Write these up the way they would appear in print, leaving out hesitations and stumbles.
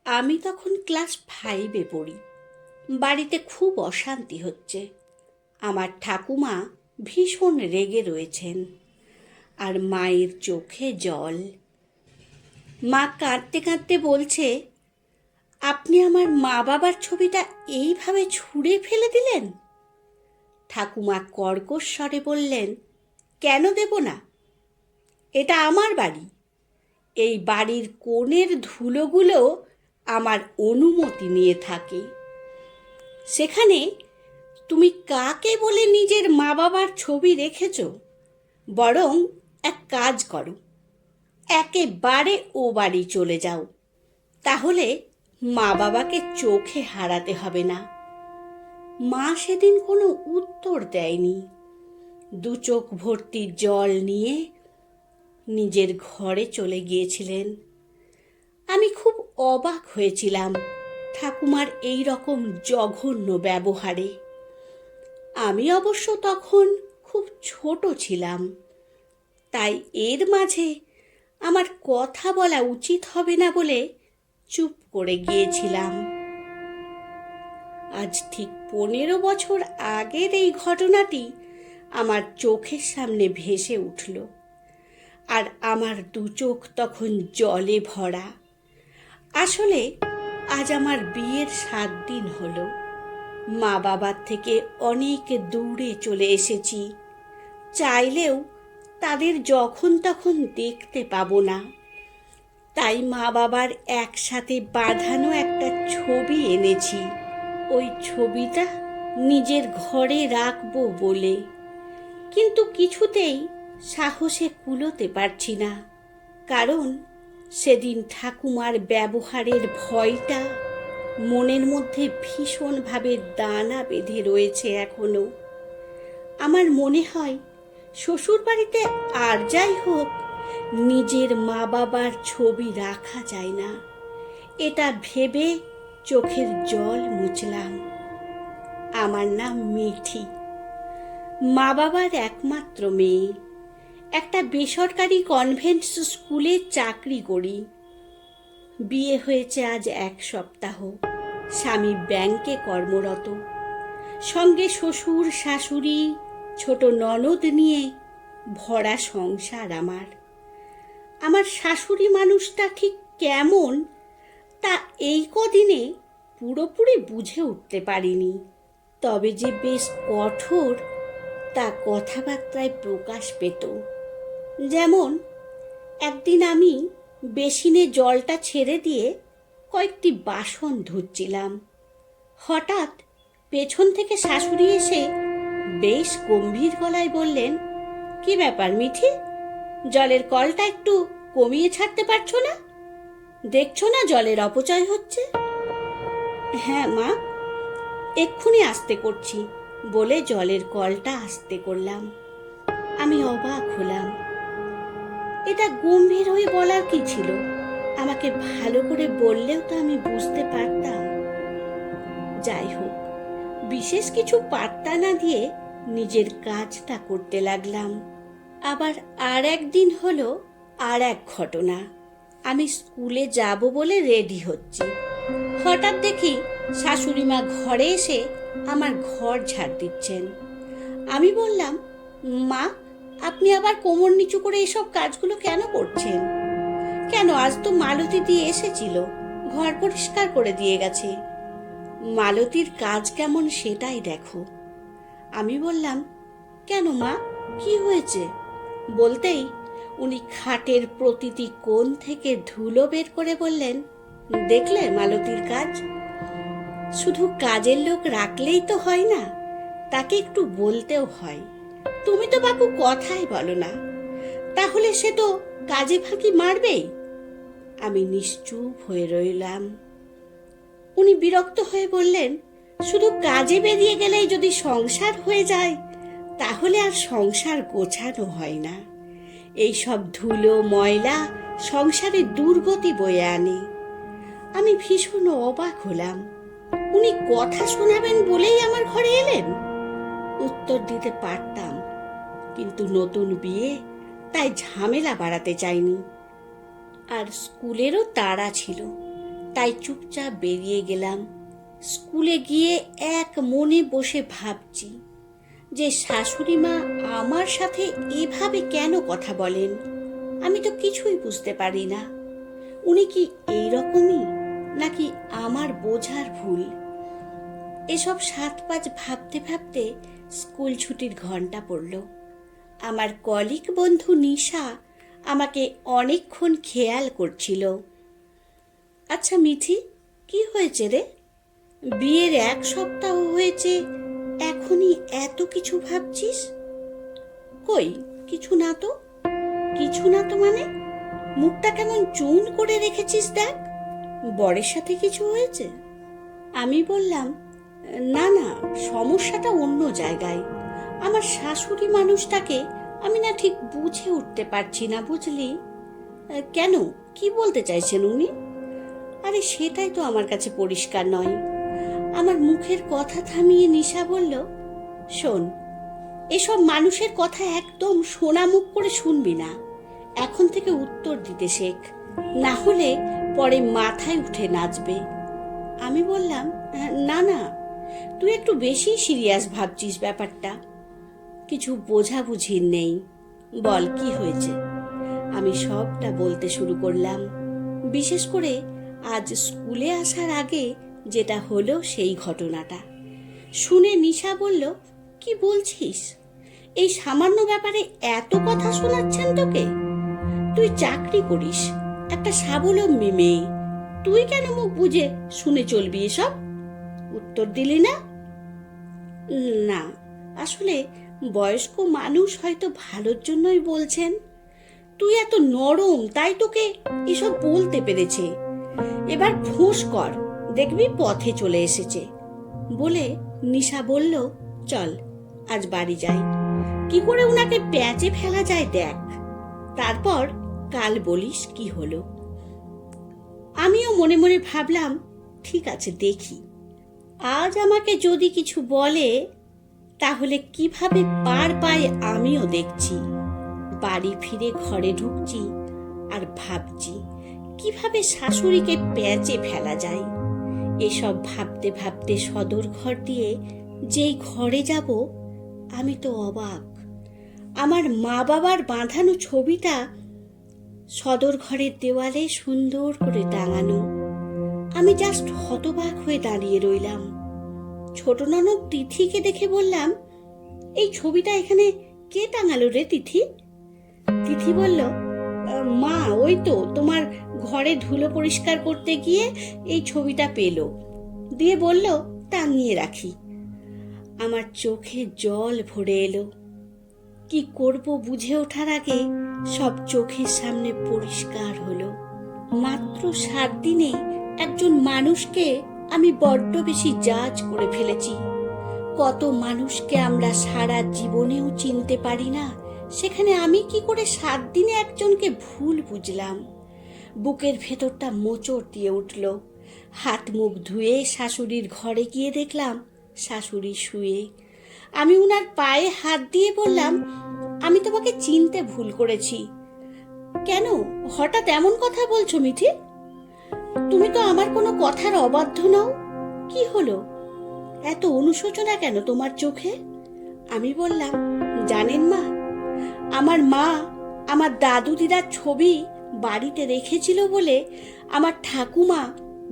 আমি তখন ক্লাস 5-এ পড়ি। বাড়িতে খুব অশান্তি হচ্ছে। আমার ঠাকুমা ভীষণ রেগে রয়েছেন, আর মায়ের চোখে জল। মা কাঁদতে কাঁদতে বলছে, আপনি আমার মা বাবার ছবিটা এইভাবে ছুঁড়ে ফেলে দিলেন। ঠাকুমা কর্কশ স্বরে বললেন, কেন দেব না? এটা আমার বাড়ি। এই বাড়ির কোণের ধুলোগুলো আমার অনুমতি নিয়ে থাকে। সেখানে তুমি কাকে বলে নিজের মা বাবার ছবি রেখেছ? বরং এক কাজ করো, একেবারে ও বাড়ি চলে যাও। তাহলে মা বাবাকে চোখে হারাতে হবে না। মা সেদিন কোনো উত্তর দেয়নি। দু চোখ ভর্তি জল নিয়ে নিজের ঘরে চলে গিয়েছিলেন। আমি খুব অবাক হয়েছিলাম ঠাকুমার এই রকম জঘন্য ব্যবহারে। আমি অবশ্য তখন খুব ছোট ছিলাম, তাই এর মাঝে আমার কথা বলা উচিত হবে না বলে চুপ করে গিয়েছিলাম। আজ ঠিক 15 বছর আগের এই ঘটনাটি আমার চোখের সামনে ভেসে উঠল, আর আমার দু চোখ তখন জলে ভরা। আসলে আজ আমার বিয়ের 7 দিন হলো। মা বাবার থেকে অনেক দূরে চলে এসেছি। চাইলেও তাদের যখন তখন দেখতে পাবো না। তাই মা বাবার একসাথে বাঁধানো একটা ছবি এনেছি। ওই ছবিটা নিজের ঘরে রাখবো বলে, কিন্তু কিছুতেই সাহসে কুলোতে পারছি না। কারণ সেদিন ঠাকুমার ব্যবহারের ভয়টা মনের মধ্যে ভীষণভাবে দানা বেঁধে রয়েছে এখনো। আমার মনে হয় শ্বশুর বাড়িতে আর যাই হোক, নিজের মা বাবার ছবি রাখা যায় না। এটা ভেবে চোখের জল মুছলাম। আমার নাম মিঠি, মা বাবার একমাত্র মেয়ে। একটা বেসরকারি কনভেন্ট স্কুলে চাকরি করি। বিয়ে হয়েছে আজ 1 সপ্তাহ। স্বামী ব্যাংকে কর্মরত। সঙ্গে শ্বশুর শাশুড়ি, ছোট ননদ নিয়ে ভরা সংসার আমার। আমার শাশুড়ি মানুষটা ঠিক কেমন তা এই কদিনে পুরোপুরি বুঝে উঠতে পারিনি। তবে যে বেশ কঠোর তা কথাবার্তায় প্রকাশ পেত। যেমন একদিন আমি বেসিনে জলটা ছেড়ে দিয়ে কয়েকটি বাসন ধুচ্ছিলাম। হঠাৎ পেছন থেকে শাশুড়ি এসে বেশ গম্ভীর গলায় বললেন, কি ব্যাপার মিঠি, জলের কলটা একটু কমিয়ে ছাড়তে পারছো না? দেখছো না জলের অপচয় হচ্ছে? হ্যাঁ মা, এক্ষুনি আস্তে করছি বলে জলের কলটা আস্তে করলাম। আমি অবাক হলাম। এটা গম্ভীর হয়ে বলার কি ছিল? আমাকে ভালো করে বললেও তো আমি বুঝতে পারতাম। যাই হোক, বিশেষ কিছু পাত্তা না দিয়ে নিজের কাজটা করতে লাগলাম। আবার আর একদিন হলো আর এক ঘটনা। আমি স্কুলে যাব বলে রেডি হচ্ছি। হঠাৎ দেখি শাশুড়ি মা ঘরে এসে আমার ঘর ঝাড় দিচ্ছেন। আমি বললাম, মা, আপনি আবার কোমর নিচু করে এসব কাজগুলো কেন করছেন? কেন, আজ তো মালতী দিয়ে এসেছিল, ঘর পরিষ্কার করে দিয়ে গেছে। মালতীর কাজ কেমন সেটাই দেখো। আমি বললাম, কেন মা, কি হয়েছে? বলতেই উনি খাটের প্রতিটি কোণ থেকে ধুলো বের করে বললেন, দেখলে মালতীর কাজ? শুধু কাজের লোক রাখলেই তো হয় না, তাকে একটু বলতেও হয়। তুমি তো বাপু কথাই বলো না, তাহলে সে তো কাজে ফাঁকি মারবেই। আমি নিশ্চুপ হয়ে রইলাম। উনি বিরক্ত হয়ে বললেন, শুধু কাজে বেরিয়ে গেলেই যদি সংসার হয়ে যায়, তাহলে আর সংসার গোছানো হয় না। এই সব ধুলো ময়লা সংসারে দুর্গতি বয়ে আনে। আমি ভীষণ অবাক হলাম। উনি কথা শোনাবেন বলেই আমার ঘরে এলেন? উত্তর দিতে পারতাম, কিন্তু নতুন বিয়ে, তাই ঝামেলা বাড়াতে চাইনি। আর স্কুলেরও তাড়া ছিল, তাই চুপচাপ বেরিয়ে গেলাম। স্কুলে গিয়ে এক মনে বসে ভাবছি যে শাশুড়ি মা আমার সাথে এভাবে কেন কথা বলেন। আমি তো কিছুই বুঝতে পারি না। উনি কি এইরকমই, নাকি আমার বোঝার ভুল? এসব 7-5 ভাবতে ভাবতে স্কুল ছুটির ঘন্টা পড়ল। আমার কলিগ বন্ধু নিশা আমাকে অনেকক্ষণ খেয়াল করছিল। আচ্ছা মিঠি, কি হয়েছে রে? বিয়ের 1 সপ্তাহ হয়েছে, এখনই এত কিছু ভাবছিস? কই, কিছু না তো। কিছু না তো মানে? মুখটা কেমন চুন করে রেখেছিস দেখ। বরের সাথে কিছু হয়েছে? আমি বললাম, না না, সমস্যাটা অন্য জায়গায়। আমার শাশুড়ি মানুষটাকে আমি না ঠিক বুঝে উঠতে পারছি না, বুঝলি? কেন, কি বলতে চাইছেন উনি? আরে সেটাই তো আমার কাছে পরিষ্কার নয়। আমার মুখের কথা থামিয়ে নিশা বলল, শোন, এসব মানুষের কথা একদম সোনা মুখ করে শুনবি না। এখন থেকে উত্তর দিতে শেখ, না হলে পরে মাথায় উঠে নাচবে। আমি বললাম, না না, তুই একটু বেশি সিরিয়াস ভাবছিস ব্যাপারটা। কিছু বোঝাবুঝি নেই, বল কি হয়েছে। আমি সবটা বলতে শুরু করলাম, বিশেষ করে আজ স্কুলে আসার আগে যেটা হলো সেই ঘটনাটা। শুনে নিশা বলল, কি বলছিস? এই সামান্য ব্যাপারে এত কথা শোনাচ্ছেন তোকে? তুই চাকরি করিস, একটা স্বাবলম্বী মেয়ে, তুই কেন মুখ বুঝে শুনে চলবি এসব? উত্তর দিলি না? না, আসলে বয়স্ক মানুষ হয়তো ভালোর জন্যই বলছেন। তুই এত নরম, তাই তোকে এসব বলতে পেরেছে। এবার ফোঁস কর, দেখবি পথে চলে এসেছে। বলে নিশা বলল, চল আজ বাড়ি যাই, কি করে উনাকে প্যাঁচে ফেলা যায় দেখ, তারপর কাল বলিস কি হলো। আমিও মনে মনে ভাবলাম, ঠিক আছে দেখি, আজ আমাকে যদি কিছু বলে তাহলে কিভাবে পার পায় আমিও দেখছি। বাড়ি ফিরে ঘরে ঢুকছি আর ভাবছি কিভাবে শাশুড়িকে প্যাঁচে ফেলা যায়। এসব ভাবতে ভাবতে সদর ঘর দিয়ে যেই ঘরে যাব, আমি তো অবাক। আমার মা বাবার বাঁধানো ছবিটা সদর ঘরের দেওয়ালে সুন্দর করে টাঙানো। আমি জাস্ট হতবাক হয়ে দাঁড়িয়ে রইলাম। ছোট ননদ তিথিকে দেখে বললাম, এই ছবিটা এখানে কে টাঙালো রে তিথি? তিথি বলল, মা ওই তো তোমার ঘরে ধুলো পরিষ্কার করতে গিয়ে এই ছবিটা পেলো, দিয়ে বলল টাঙিয়ে রাখি। আমার চোখে জল ভরে এলো। কি করব বুঝে ওঠার আগে সব চোখের সামনে পরিষ্কার হলো। মাত্র 7 দিনে একজন মানুষকে আমি বড্ড বেশি জাজ করে ফেলেছি। কত মানুষকে আমরা সারা জীবনেও চিনতে পারি না, সেখানে আমি কি করে 7 দিনে একজনকে ভুল বুঝলাম। বুকের ভেতরটা মোচড় দিয়ে উঠল। হাত মুখ ধুয়ে শাশুড়ির ঘরে গিয়ে দেখলাম শাশুড়ি শুয়ে। আমি উনার পায়ে হাত দিয়ে বললাম, আমি তোমাকে চিনতে ভুল করেছি। কেন হঠাৎ এমন কথা বলছো মিঠি? তুমি তো আমার কোনো কথার অবাধ্য নও। কি হলো, এত অনুশোচনা কেন তোমার চোখে? আমি বললাম, জানেন মা, আমার মা আমার দাদু দিদার ছবি বাড়িতে রেখেছিল বলে আমার ঠাকুমা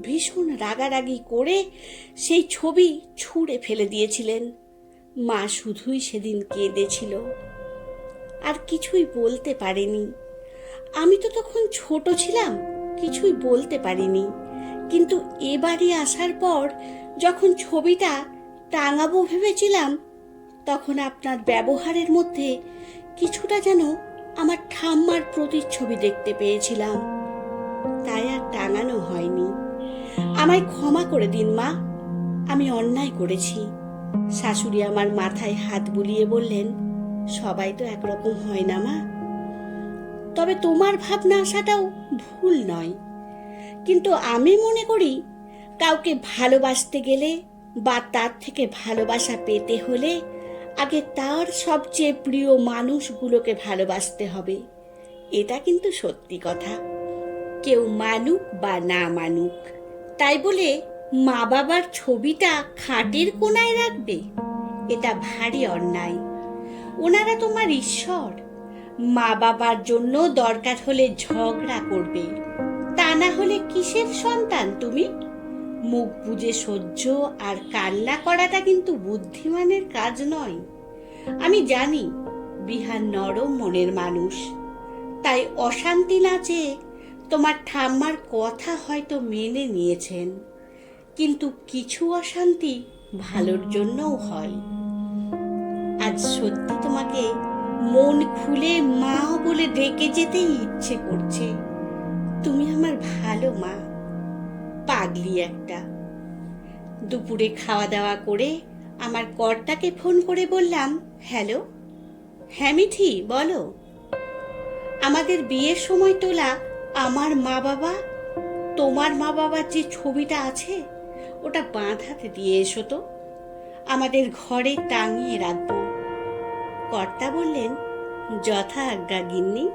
ভীষণ রাগারাগি করে সেই ছবি ছুঁড়ে ফেলে দিয়েছিলেন। মা শুধুই সেদিন কেঁদেছিল, আর কিছুই বলতে পারেনি। আমি তো তখন ছোট ছিলাম, কিছুই বলতে পারিনি। কিন্তু এ বাড়ি আসার পর যখন ছবিটা টাঙাবো ভেবেছিলাম, তখন আপনার ব্যবহারের মধ্যে কিছুটা যেন আমার ঠাম্মার প্রতিচ্ছবি দেখতে পেয়েছিলাম, তাই আর টাঙানো হয়নি। আমায় ক্ষমা করে দিন মা, আমি অন্যায় করেছি। শাশুড়ি আমার মাথায় হাত বুলিয়ে বললেন, সবাই তো একরকম হয় না মা, তবে তোমার ভাবনা আসাটাও ভুল নয়। কিন্তু আমি মনে করি কাউকে ভালোবাসতে গেলে বা তার থেকে ভালোবাসা পেতে হলে আগে তার সবচেয়ে প্রিয় মানুষগুলোকে ভালোবাসতে হবে। এটা কিন্তু সত্যি কথা। কেউ মানুক বা না মানুক, তাই বলে মা বাবার ছবিটা খাটের কোণায় রাখবে? এটা ভারী অন্যায়। ওনারা তোমার ঈশ্বর। মা বাবার জন্য দরকার হলে ঝগড়া করবে, তা না হলে কিসের সন্তান তুমি? মুখ বুজে সহ্য আর কান্না করাটা কিন্তু বুদ্ধিমানের কাজ নয়। আমি জানি বিহান নরম মনের মানুষ, তাই অশান্তি না চেয়ে তোমার ঠাম্মার কথা হয়তো মেনে নিয়েছেন, কিন্তু কিছু অশান্তি ভালোর জন্যও হয়। আজ সত্যি তোমাকে মন খুলে মা বলে ডেকে যেতেই ইচ্ছে করছে। তুমি আমার ভালো মা, পাগলি একটা। দুপুরে খাওয়া দাওয়া করে আমার কর্তাকে ফোন করে বললাম, হ্যালো। হ্যাঁ মিঠি, বলো। আমাদের বিয়ের সময় তোলা আমার মা বাবা, তোমার মা বাবার যে ছবিটা আছে ওটা বাঁধাতে দিয়ে এসো তো, আমাদের ঘরে টাঙিয়ে রাখবো। কর্তা বললেন, যথা আজ্ঞা গিন্নি।